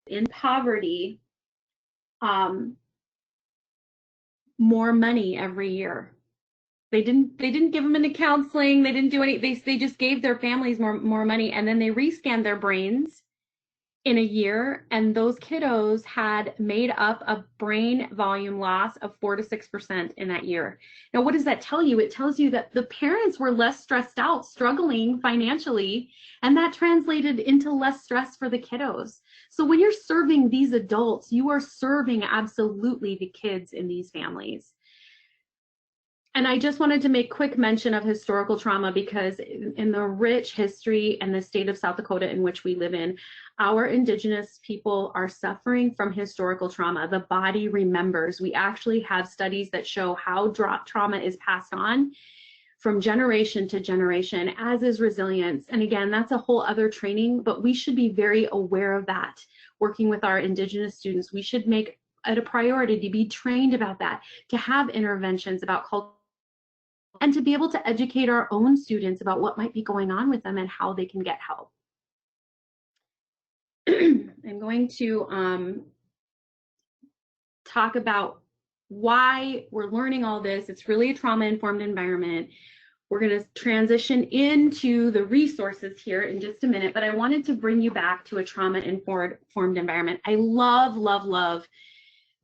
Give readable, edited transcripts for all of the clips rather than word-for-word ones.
in poverty more money every year. They didn't give them any counseling. They didn't do any. They just gave their families more money, and then they rescanned their brains in a year, and those kiddos had made up a brain volume loss of 4 to 6% in that year. Now, what does that tell you? It tells you that the parents were less stressed out, struggling financially, and that translated into less stress for the kiddos. So when you're serving these adults, you are serving absolutely the kids in these families. And I just wanted to make quick mention of historical trauma because in the rich history and the state of South Dakota in which we live in, our Indigenous people are suffering from historical trauma. The body remembers. We actually have studies that show how trauma is passed on from generation to generation, as is resilience. And again, that's a whole other training, but we should be very aware of that. Working with our Indigenous students, we should make it a priority to be trained about that, to have interventions about culture, and to be able to educate our own students about what might be going on with them and how they can get help. I'm going to talk about why we're learning all this. It's really a trauma-informed environment. We're going to transition into the resources here in just a minute, but I wanted to bring you back to a trauma-informed environment. I love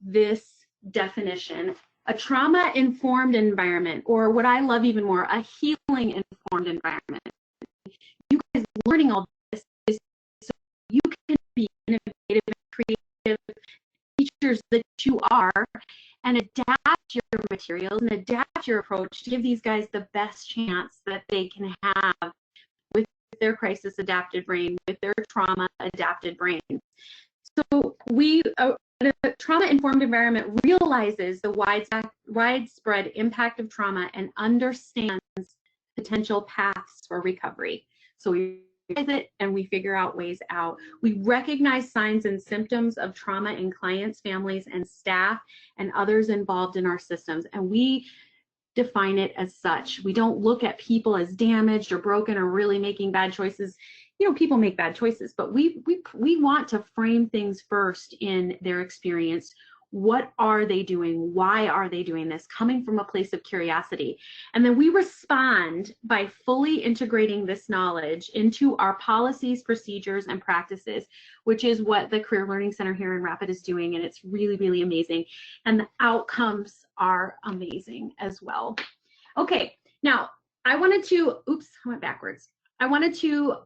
this definition. A trauma-informed environment, or what I love even more, a healing-informed environment. You guys learning all this is so you can be innovative and creative teachers that you are and adapt your materials and adapt your approach to give these guys the best chance that they can have with their crisis-adapted brain, with their trauma-adapted brain. So a trauma-informed environment realizes the widespread impact of trauma and understands potential paths for recovery. So we realize it and we figure out ways out. We recognize signs and symptoms of trauma in clients, families, and staff and others involved in our systems, and we define it as such. We don't look at people as damaged or broken or really making bad choices. You know, people make bad choices, but we want to frame things first in their experience. What are they doing? Why are they doing this? Coming from a place of curiosity. And then we respond by fully integrating this knowledge into our policies, procedures, and practices, which is what the Career Learning Center here in Rapid is doing, and it's really amazing. And the outcomes are amazing as well. Okay, now I wanted to, oops, I went backwards. I wanted to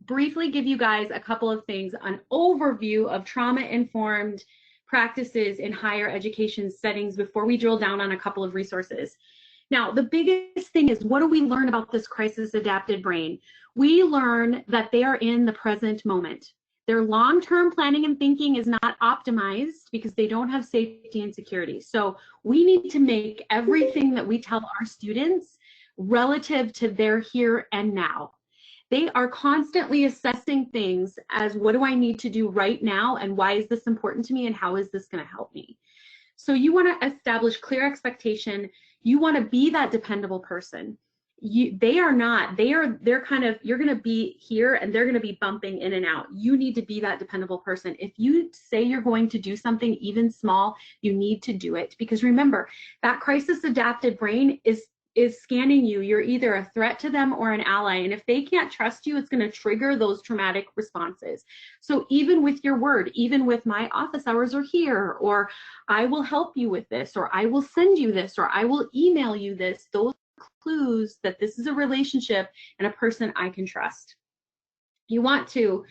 briefly give you guys a couple of things, an overview of trauma-informed practices in higher education settings before we drill down on a couple of resources. Now, the biggest thing is, what do we learn about this crisis-adapted brain? We learn that they are in the present moment. Their long-term planning and thinking is not optimized because they don't have safety and security. So we need to make everything that we tell our students relative to their here and now. They are constantly assessing things as, what do I need to do right now, and why is this important to me, and how is this going to help me? So you want to establish clear expectation. You want to be that dependable person. They are not. They're kind of, you're going to be here and they're going to be bumping in and out. You need to be that dependable person. If you say you're going to do something even small, you need to do it, because remember, that crisis adapted brain is scanning you. You're either a threat to them or an ally. And if they can't trust you, it's going to trigger those traumatic responses. So even with your word, even with my office hours are here, or I will help you with this, or I will send you this, or I will email you this, those clues that this is a relationship and a person I can trust. You want to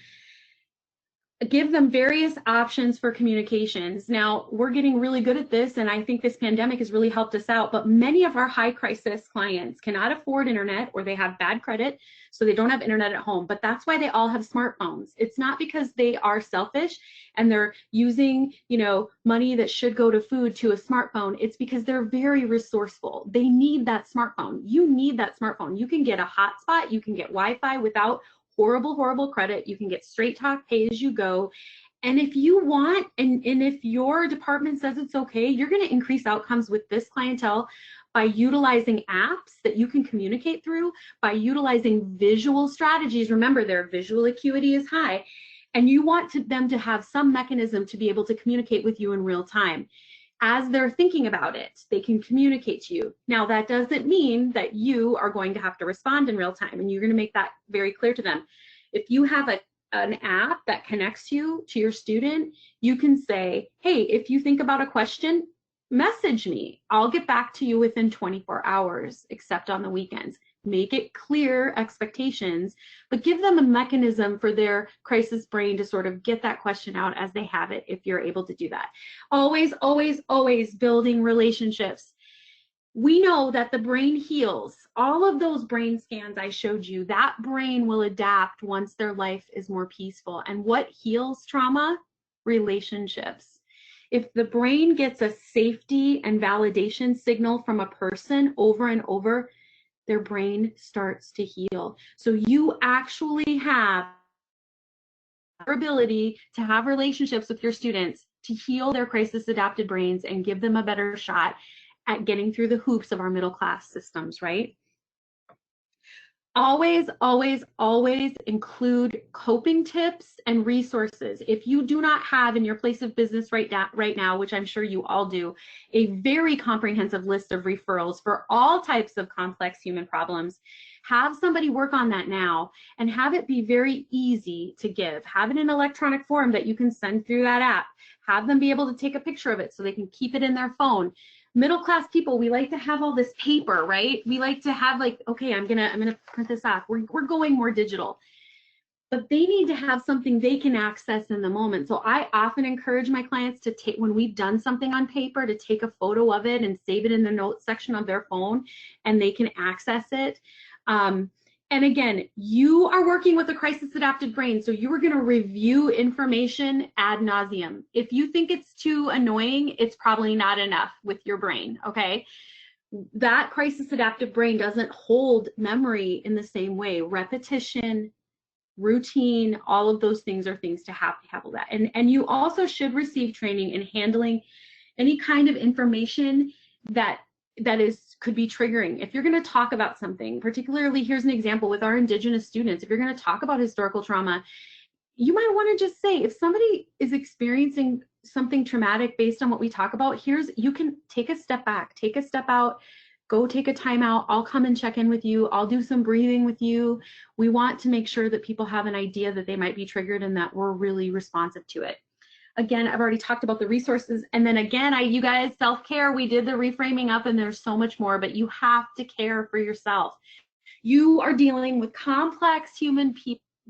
give them various options for communications. Now, we're getting really good at this, and I think this pandemic has really helped us out, but many of our high crisis clients cannot afford internet, or they have bad credit, so they don't have internet at home, but that's why they all have smartphones. It's not because they are selfish and they're using, you know, money that should go to food to a smartphone. It's because they're very resourceful. They need that smartphone. You need that smartphone. You can get a hotspot, you can get Wi-Fi without horrible credit. You can get straight talk, pay as you go. And if you want, and if your department says it's okay, you're going to increase outcomes with this clientele by utilizing apps that you can communicate through, by utilizing visual strategies. Remember, their visual acuity is high. And you want them to have some mechanism to be able to communicate with you in real time. As they're thinking about it, they can communicate to you. Now, that doesn't mean that you are going to have to respond in real time, and you're going to make that very clear to them. If you have an app that connects you to your student, you can say, hey, if you think about a question, message me. I'll get back to you within 24 hours, except on the weekends. Make it clear expectations, but give them a mechanism for their crisis brain to sort of get that question out as they have it, if you're able to do that. Always, always, always building relationships. We know that the brain heals. All of those brain scans I showed you, that brain will adapt once their life is more peaceful. And what heals trauma? Relationships. If the brain gets a safety and validation signal from a person over and over, their brain starts to heal. So you actually have the ability to have relationships with your students to heal their crisis adapted brains and give them a better shot at getting through the hoops of our middle class systems, right? Always, always, always include coping tips and resources. If you do not have in your place of business right now, which I'm sure you all do, a very comprehensive list of referrals for all types of complex human problems, have somebody work on that now and have it be very easy to give. Have it in electronic form that you can send through that app. Have them be able to take a picture of it so they can keep it in their phone. Middle class people, we like to have all this paper, right? We like to have like, okay, I'm gonna print this off. We're going more digital, but they need to have something they can access in the moment. So I often encourage my clients to take, when we've done something on paper, to take a photo of it and save it in the notes section of their phone, and they can access it. And again, you are working with a crisis adapted brain, so you are going to review information ad nauseum. If you think it's too annoying, it's probably not enough with your brain, okay? That crisis adaptive brain doesn't hold memory in the same way. Repetition, routine, all of those things are things to have that. And you also should receive training in handling any kind of information that could be triggering. If you're going to talk about something, particularly, here's an example with our Indigenous students, if you're going to talk about historical trauma, you might want to just say, if somebody is experiencing something traumatic based on what we talk about, you can take a step back, take a step out, go take a time out. I'll come and check in with you. I'll do some breathing with you. We want to make sure that people have an idea that they might be triggered and that we're really responsive to it. Again, I've already talked about the resources. And then again, you guys, self-care, we did the reframing up and there's so much more, but you have to care for yourself. You are dealing with complex human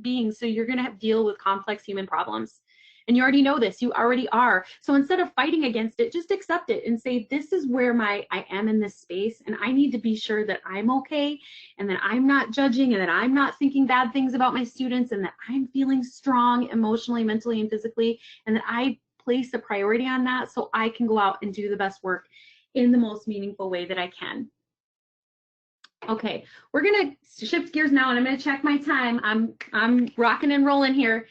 beings, so you're going to deal with complex human problems. And you already know this, you already are. So instead of fighting against it, just accept it and say, this is where I am in this space, and I need to be sure that I'm okay, and that I'm not judging, and that I'm not thinking bad things about my students, and that I'm feeling strong emotionally, mentally, and physically, and that I place a priority on that so I can go out and do the best work in the most meaningful way that I can. Okay, we're gonna shift gears now, and I'm gonna check my time. I'm rocking and rolling here.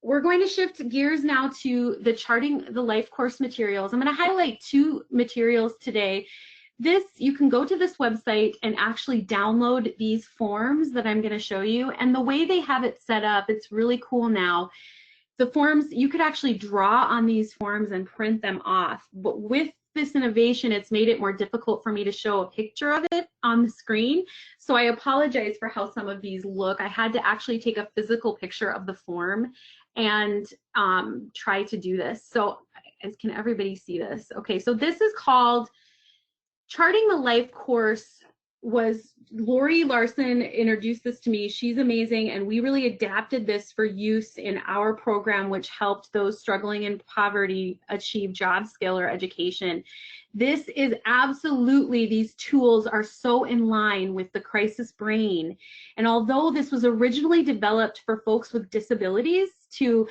We're going to shift gears now to the Charting the Lifecourse materials. I'm going to highlight 2 materials today. You can go to this website and actually download these forms that I'm going to show you. And the way they have it set up, it's really cool now. The forms, you could actually draw on these forms and print them off. But with this innovation, it's made it more difficult for me to show a picture of it on the screen. So I apologize for how some of these look. I had to actually take a physical picture of the form and try to do this. So can everybody see this? Okay, so this is called Charting the Lifecourse. Lori Larson introduced this to me. She's amazing, and we really adapted this for use in our program, which helped those struggling in poverty achieve job skill or education. This is absolutely, these tools are so in line with the crisis brain. And although this was originally developed for folks with disabilities to,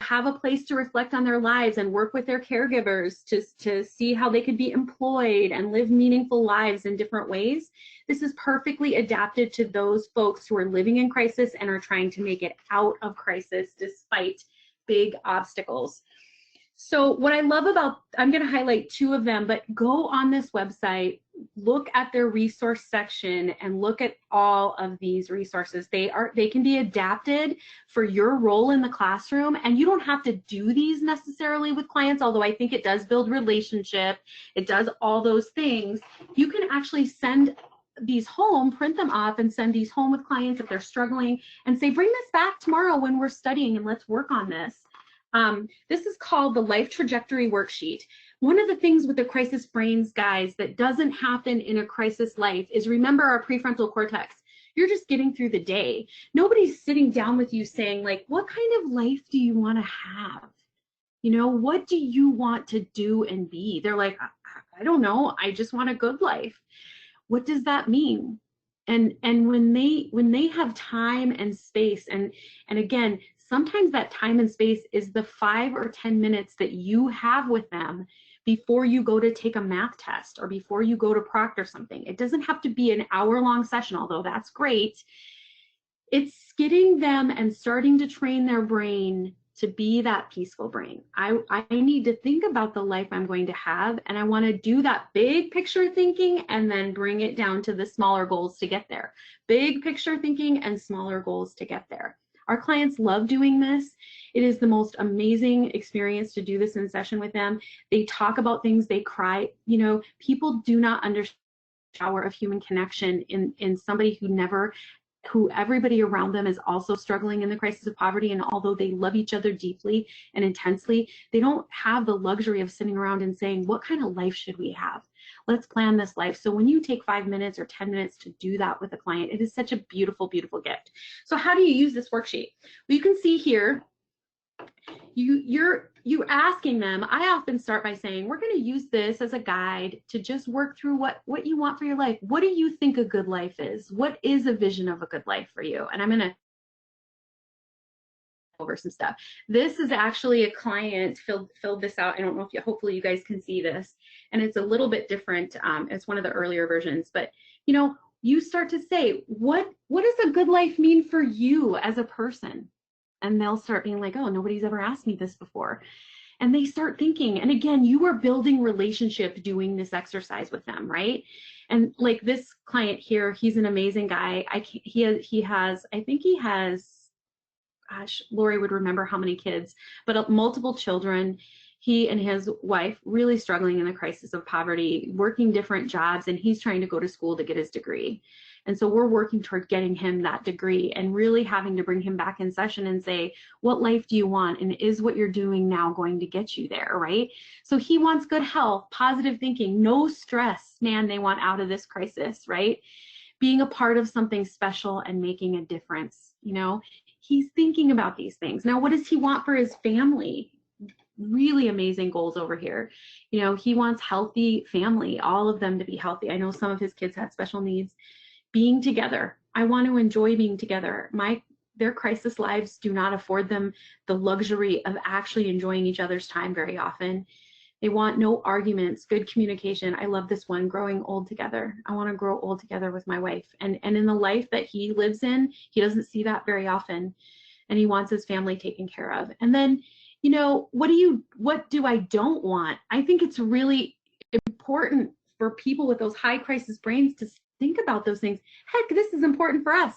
have a place to reflect on their lives and work with their caregivers to see how they could be employed and live meaningful lives in different ways, this is perfectly adapted to those folks who are living in crisis and are trying to make it out of crisis despite big obstacles. So what I love about, I'm going to highlight two of them, but go on this website, look at their resource section and look at all of these resources. They can be adapted for your role in the classroom, and you don't have to do these necessarily with clients, although I think it does build relationship. It does all those things. You can actually send these home, print them off and send these home with clients if they're struggling and say, bring this back tomorrow when we're studying and let's work on this. This is called the Life Trajectory Worksheet. One of the things with the crisis brains, guys, that doesn't happen in a crisis life is, remember our prefrontal cortex. You're just getting through the day. Nobody's sitting down with you saying, like, what kind of life do you want to have? You know, what do you want to do and be? They're like, I don't know. I just want a good life. What does that mean? And when they have time and space, and again, sometimes that time and space is the 5 or 10 minutes that you have with them before you go to take a math test or before you go to proctor something. It doesn't have to be an hour-long session, although that's great. It's getting them and starting to train their brain to be that peaceful brain. I need to think about the life I'm going to have, and I want to do that big picture thinking and then bring it down to the smaller goals to get there. Big picture thinking and smaller goals to get there. Our clients love doing this. It is the most amazing experience to do this in session with them. They talk about things, they cry. You know, people do not understand the power of human connection in somebody who everybody around them is also struggling in the crisis of poverty, and although they love each other deeply and intensely, they don't have the luxury of sitting around and saying, what kind of life should we have? Let's plan this life. So when you take 5 minutes or 10 minutes to do that with a client, it is such a beautiful, beautiful gift. So how do you use this worksheet? Well, you can see here, you're asking them. I often start by saying, we're going to use this as a guide to just work through what you want for your life. What do you think a good life is? What is a vision of a good life for you? And I'm going to over some stuff. This is actually a client filled this out. I don't know if hopefully you guys can see this, and it's a little bit different. It's one of the earlier versions, but you know, you start to say, what does a good life mean for you as a person? And they'll start being like, oh, nobody's ever asked me this before. And they start thinking, and again, you are building relationship doing this exercise with them, right? And like this client here, he's an amazing guy. He has, gosh, Lori would remember how many kids, but multiple children. He and his wife really struggling in the crisis of poverty, working different jobs, and he's trying to go to school to get his degree. And so we're working toward getting him that degree and really having to bring him back in session and say, what life do you want? And is what you're doing now going to get you there, right? So he wants good health, positive thinking, no stress, man, they want out of this crisis, right? Being a part of something special and making a difference, you know? He's thinking about these things. Now, what does he want for his family? Really amazing goals over here. You know, he wants healthy family, all of them to be healthy. I know some of his kids had special needs. Being together. I want to enjoy being together. Their crisis lives do not afford them the luxury of actually enjoying each other's time very often. They want no arguments, good communication. I love this one, growing old together. I want to grow old together with my wife. And in the life that he lives in, he doesn't see that very often. And he wants his family taken care of. And then, you know, what do I don't want? I think it's really important for people with those high crisis brains to think about those things. Heck, this is important for us.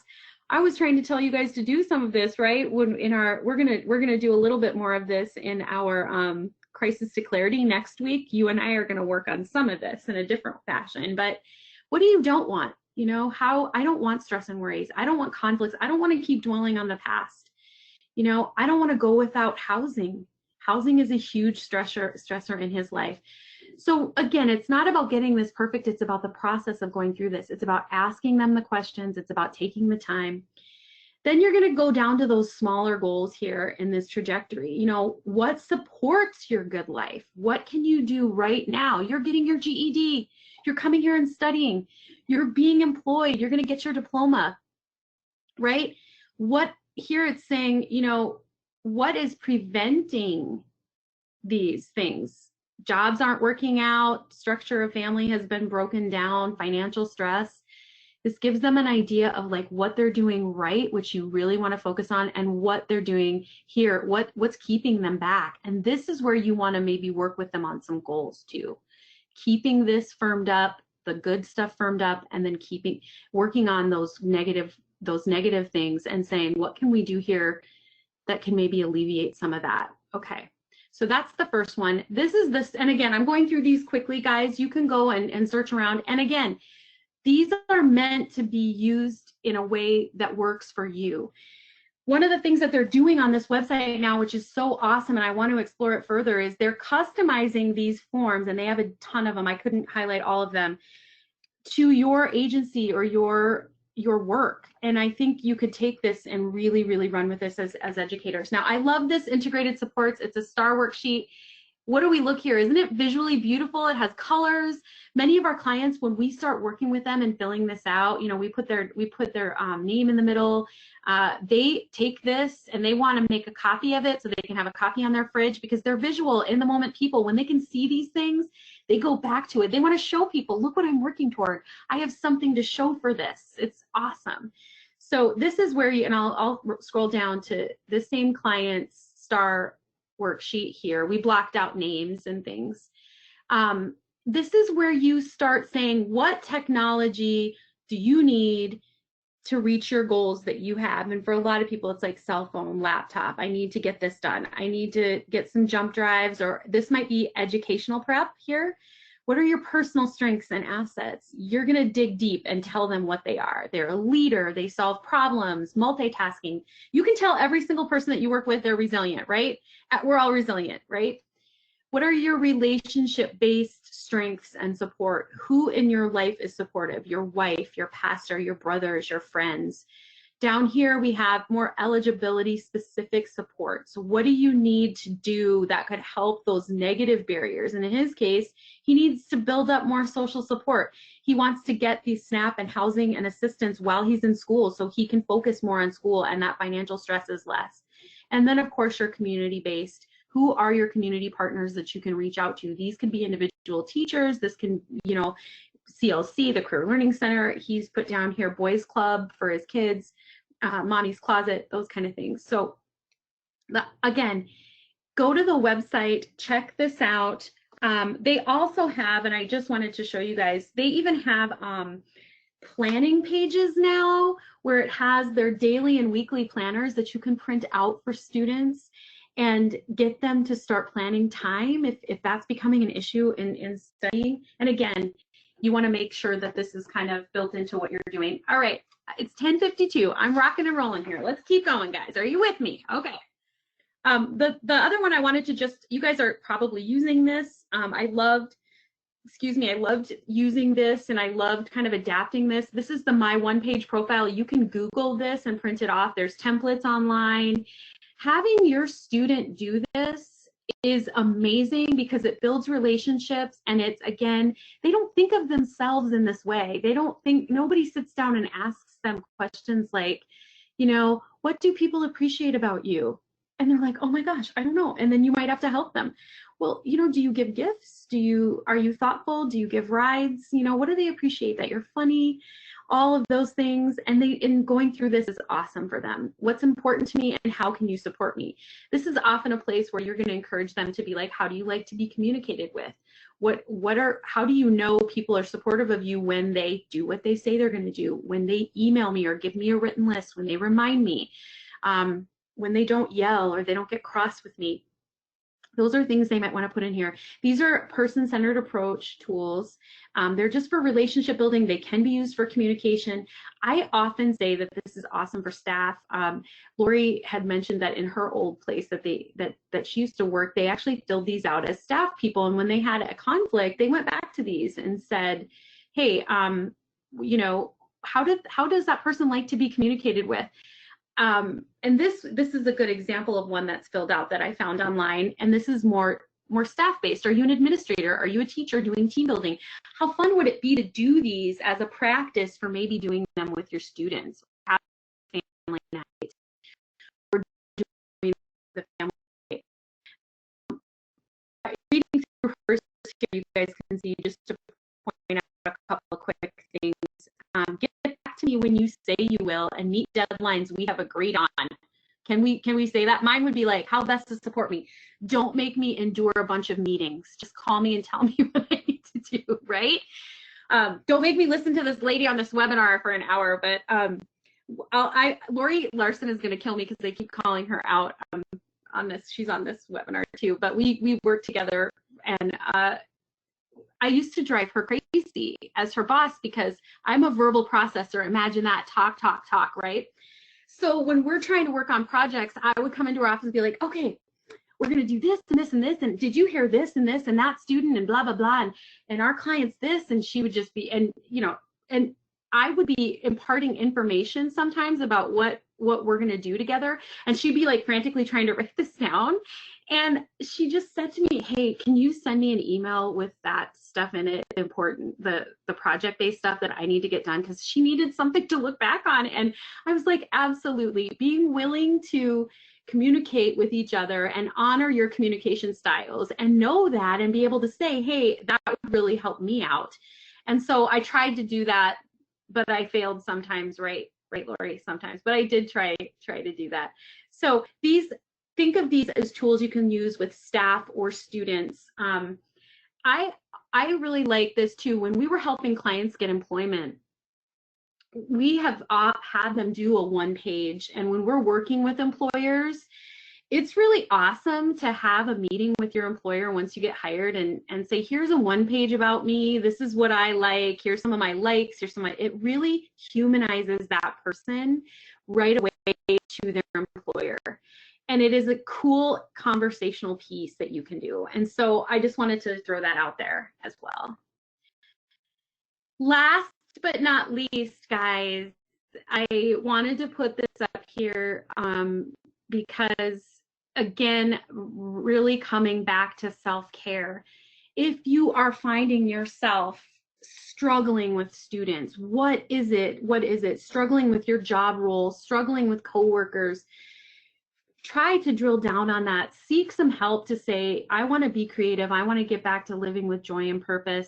I was trying to tell you guys to do some of this, right? We're gonna do a little bit more of this in our crisis to clarity next week. You and I are gonna work on some of this in a different fashion. But what do you don't want? You know, I don't want stress and worries. I don't want conflicts. I don't want to keep dwelling on the past. You know, I don't want to go without housing. Housing is a huge stressor in his life. So again, it's not about getting this perfect. It's about the process of going through this. It's about asking them the questions. It's about taking the time. Then you're going to go down to those smaller goals here in this trajectory. You know, what supports your good life? What can you do right now? You're getting your GED. You're coming here and studying. You're being employed. You're going to get your diploma, right? Here it's saying, you know, what is preventing these things? Jobs aren't working out, structure of family has been broken down, financial stress. This gives them an idea of like what they're doing right, which you really want to focus on, and what they're doing here, what's keeping them back. And this is where you want to maybe work with them on some goals too. Keeping this firmed up, the good stuff firmed up, and then working on those negative things and saying, what can we do here that can maybe alleviate some of that? Okay. So that's the first one. And again, I'm going through these quickly, guys. You can go and search around. And again, these are meant to be used in a way that works for you. One of the things that they're doing on this website now, which is so awesome, and I want to explore it further, is they're customizing these forms, and they have a ton of them. I couldn't highlight all of them, to your agency or your work. And I think you could take this and really, really run with this as educators. Now, I love this integrated supports. It's a STAR worksheet. What do we look here? Isn't it visually beautiful? It has colors. Many of our clients, when we start working with them and filling this out, you know, we put their name in the middle. They take this and they want to make a copy of it so they can have a copy on their fridge, because they're visual, in the moment people. When they can see these things, they go back to it. They want to show people, look what I'm working toward. I have something to show for this. It's awesome. So this is where you, and I'll scroll down to the same client's STAR worksheet here. We blocked out names and things. This is where you start saying, what technology do you need to reach your goals that you have? And for a lot of people, it's like cell phone, laptop. I need to get this done. I need to get some jump drives, or this might be educational prep here. What are your personal strengths and assets? You're going to dig deep and tell them what they are. They're a leader. They solve problems, multitasking. You can tell every single person that you work with, they're resilient, right? We're all resilient, right? What are your relationship-based strengths and support? Who in your life is supportive? Your wife, your pastor, your brothers, your friends. Down here, we have more eligibility-specific support. So what do you need to do that could help those negative barriers? And in his case, he needs to build up more social support. He wants to get these SNAP and housing and assistance while he's in school so he can focus more on school and that financial stress is less. And then, of course, you're community-based. Who are your community partners that you can reach out to? These could be individual teachers. This can, you know, CLC, the Career Learning Center. He's put down here Boys Club for his kids, Mommy's Closet, those kind of things. So again, go to the website, check this out. They also have, and I just wanted to show you guys, they even have planning pages now where it has their daily and weekly planners that you can print out for students and get them to start planning time if that's becoming an issue in studying. And again, you want to make sure that this is kind of built into what you're doing. All right, it's 10:52. I'm rocking and rolling here. Let's keep going, guys. Are you with me? Okay. The other one I wanted to just, you guys are probably using this. I loved using this, and I loved kind of adapting this. This is the My One Page Profile. You can Google this and print it off. There's templates online. Having your student do this is amazing because it builds relationships, and it's, again, they don't think of themselves in this way. They don't think, nobody sits down and asks them questions like, you know, what do people appreciate about you? And they're like, oh my gosh, I don't know. And then you might have to help them. Well, you know, do you give gifts? Are you thoughtful? Do you give rides? You know, what do they appreciate? That you're funny? All of those things. And in going through this is awesome for them. What's important to me and how can you support me? This is often a place where you're going to encourage them to be like, how do you like to be communicated with? How do you know people are supportive of you when they do what they say they're going to do, when they email me or give me a written list, when they remind me, when they don't yell or they don't get cross with me? Those are things they might want to put in here. These are person-centered approach tools. They're just for relationship building. They can be used for communication. I often say that this is awesome for staff. Lori had mentioned that in her old place that she used to work, they actually filled these out as staff people. And when they had a conflict, they went back to these and said, hey, you know, how does that person like to be communicated with? And this is a good example of one that's filled out that I found online, and this is more staff-based. Are you an administrator? Are you a teacher doing team building? How fun would it be to do these as a practice for maybe doing them with your students? Family night, or doing the family night. Reading through hers here, you guys can see, just to point out a couple of quick things. Get to me when you say you will and meet deadlines we have agreed on. Can we say that? Mine would be like, how best to support me. Don't make me endure a bunch of meetings. Just call me and tell me what I need to do, right? Don't make me listen to this lady on this webinar for an hour, but Lori Larson is going to kill me because they keep calling her out on this. She's on this webinar too, but we work together, and I used to drive her crazy as her boss because I'm a verbal processor. Imagine that, talk, right? So when we're trying to work on projects, I would come into her office and be like, okay, we're going to do this and this and this, and did you hear this and this and that student and blah, blah, blah, and our client's this, and she would just be, and and I would be imparting information sometimes about what we're going to do together, and she'd be like frantically trying to write this down, and she just said to me, hey, can you send me an email with that stuff in it, important, the project-based stuff that I need to get done, because she needed something to look back on. And I was like, absolutely. Being willing to communicate with each other and honor your communication styles and know that and be able to say, hey, that would really help me out. And so I tried to do that, but I failed sometimes, right, Lori? Sometimes, but I did try to do that. So think of these as tools you can use with staff or students. I really like this too. When we were helping clients get employment, we have had them do a one-page, and when we're working with employers, it's really awesome to have a meeting with your employer once you get hired and say, here's a one-page about me, this is what I like, here's some of my likes, it really humanizes that person right away to their employer. And it is a cool conversational piece that you can do. And so I just wanted to throw that out there as well. Last but not least, guys, I wanted to put this up here because, again, really coming back to self-care. If you are finding yourself struggling with students, what is it? Struggling with your job roles, struggling with coworkers, try to drill down on that. Seek some help to say, I want to be creative. I want to get back to living with joy and purpose.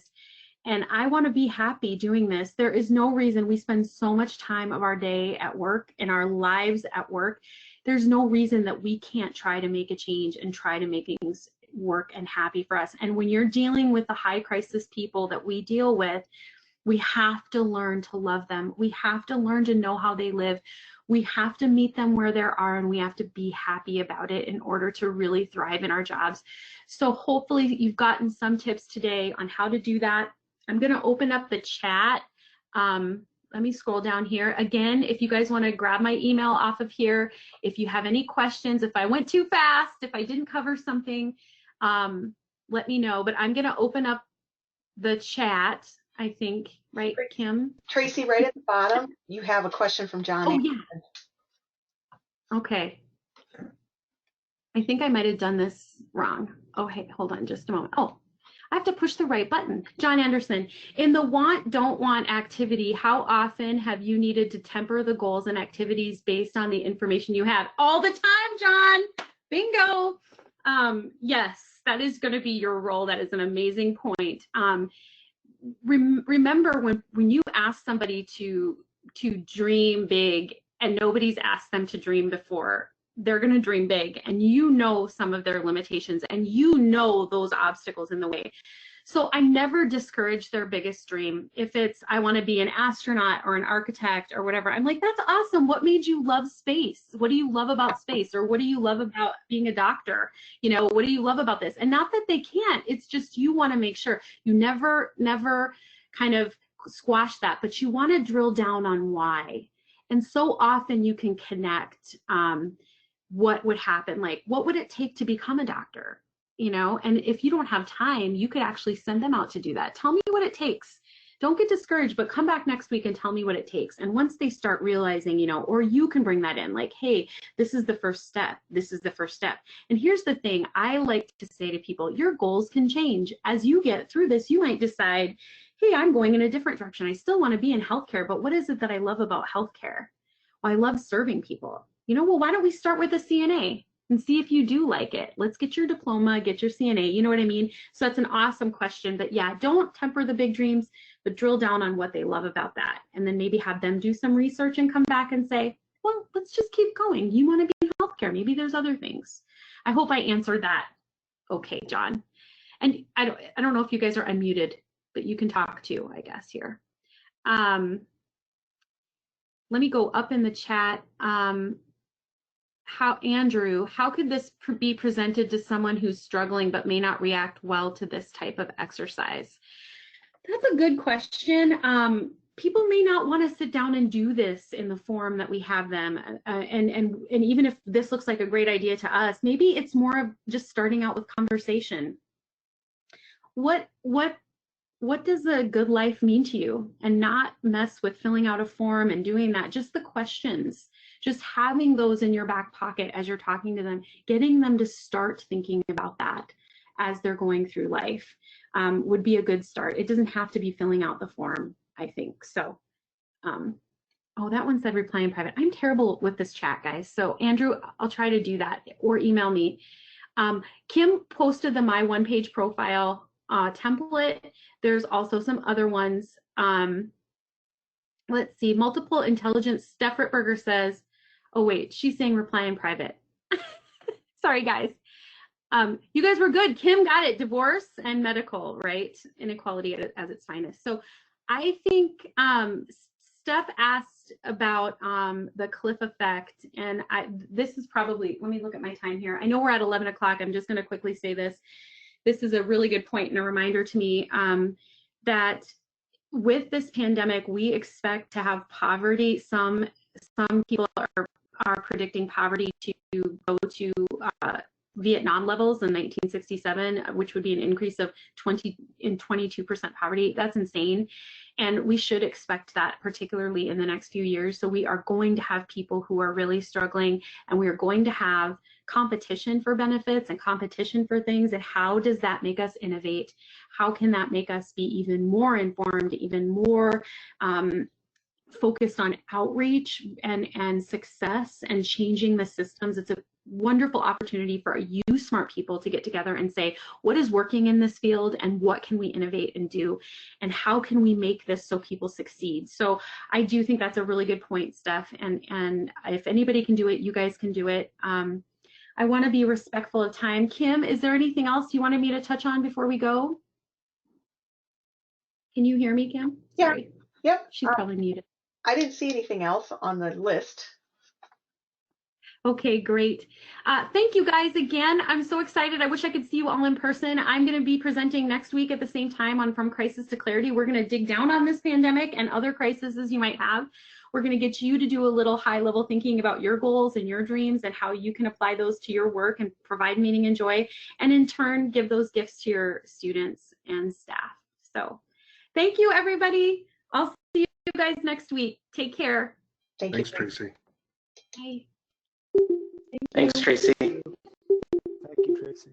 And I want to be happy doing this. There is no reason we spend so much time of our day at work, in our lives at work. There's no reason that we can't try to make a change and try to make things work and happy for us. And when you're dealing with the high crisis people that we deal with, we have to learn to love them. We have to learn to know how they live. We have to meet them where they are, and we have to be happy about it in order to really thrive in our jobs. So hopefully you've gotten some tips today on how to do that. I'm going to open up the chat. Let me scroll down here. Again, if you guys want to grab my email off of here, if you have any questions, if I went too fast, if I didn't cover something, let me know. But I'm going to open up the chat, I think, right, Kim? Tracy, right at the bottom, you have a question from John. Oh, yeah. Okay. I think I might have done this wrong. Oh, hey, hold on just a moment. Oh, I have to push the right button. John Anderson, in the want, don't want activity, how often have you needed to temper the goals and activities based on the information you have? All the time, John. Bingo. Yes, that is going to be your role. That is an amazing point. Remember when you ask somebody to dream big and nobody's asked them to dream before, they're going to dream big, and you know some of their limitations and you know those obstacles in the way. So I never discourage their biggest dream. If it's, I want to be an astronaut or an architect or whatever, I'm like, that's awesome. What made you love space? What do you love about space? Or what do you love about being a doctor? You know, what do you love about this? And not that they can't, it's just you want to make sure you never kind of squash that, but you want to drill down on why. And so often you can connect what would happen, like what would it take to become a doctor? You know, and if you don't have time, you could actually send them out to do that. Tell me what it takes. Don't get discouraged, but come back next week and tell me what it takes. And once they start realizing, you know, or you can bring that in, like, hey, this is the first step. This is the first step. And here's the thing I like to say to people, your goals can change. As you get through this, you might decide, hey, I'm going in a different direction. I still want to be in healthcare, but what is it that I love about healthcare? Well, I love serving people. You know, well, why don't we start with a CNA? And see if you do like it. Let's get your diploma, get your CNA, you know what I mean? So that's an awesome question. But yeah, don't temper the big dreams, but drill down on what they love about that. And then maybe have them do some research and come back and say, well, let's just keep going. You want to be in healthcare. Maybe there's other things. I hope I answered that okay, John. And I don't know if you guys are unmuted, but you can talk too, I guess, here. Let me go up in the chat. Andrew, how could this be presented to someone who's struggling but may not react well to this type of exercise? That's a good question. People may not want to sit down and do this in the form that we have them. And even if this looks like a great idea to us, maybe it's more of just starting out with conversation. What does a good life mean to you? And not mess with filling out a form and doing that, just the questions, just having those in your back pocket as you're talking to them, getting them to start thinking about that as they're going through life would be a good start. It doesn't have to be filling out the form, I think. So, oh, that one said reply in private. I'm terrible with this chat, guys. So Andrew, I'll try to do that, or email me. Kim posted the My One Page Profile template. There's also some other ones. Let's see, multiple intelligence. Steph Rittberger says, oh wait, she's saying reply in private. Sorry, guys. You guys were good. Kim got it. Divorce and medical, right? Inequality as its finest. So I think Steph asked about the cliff effect, and this is probably, let me look at my time here. I know we're at 11 o'clock. I'm just going to quickly say this. This is a really good point and a reminder to me that with this pandemic, we expect to have poverty. Some people are predicting poverty to go to Vietnam levels in 1967, which would be an increase of 22% poverty. That's insane. And we should expect that, particularly in the next few years. So we are going to have people who are really struggling, and we are going to have competition for benefits and competition for things. And how does that make us innovate? How can that make us be even more informed, even more focused on outreach and success and changing the systems? It's a wonderful opportunity for you smart people to get together and say, what is working in this field and what can we innovate and do, and how can we make this so people succeed? So I do think that's a really good point, Steph, and if anybody can do it, you guys can do it. I want to be respectful of time. Kim, is there anything else you wanted me to touch on before we go? Can you hear me, Kim? Yeah. Sorry. Yep. She's probably muted. I didn't see anything else on the list. Okay, great. Thank you guys again. I'm so excited. I wish I could see you all in person. I'm going to be presenting next week at the same time on From Crisis to Clarity. We're going to dig down on this pandemic and other crises you might have. We're going to get you to do a little high-level thinking about your goals and your dreams and how you can apply those to your work and provide meaning and joy, and in turn, give those gifts to your students and staff. So thank you, everybody. I'll see you guys next week. Take care. Thanks, Tracy. Bye. Thanks, Tracy. Thank you, Tracy.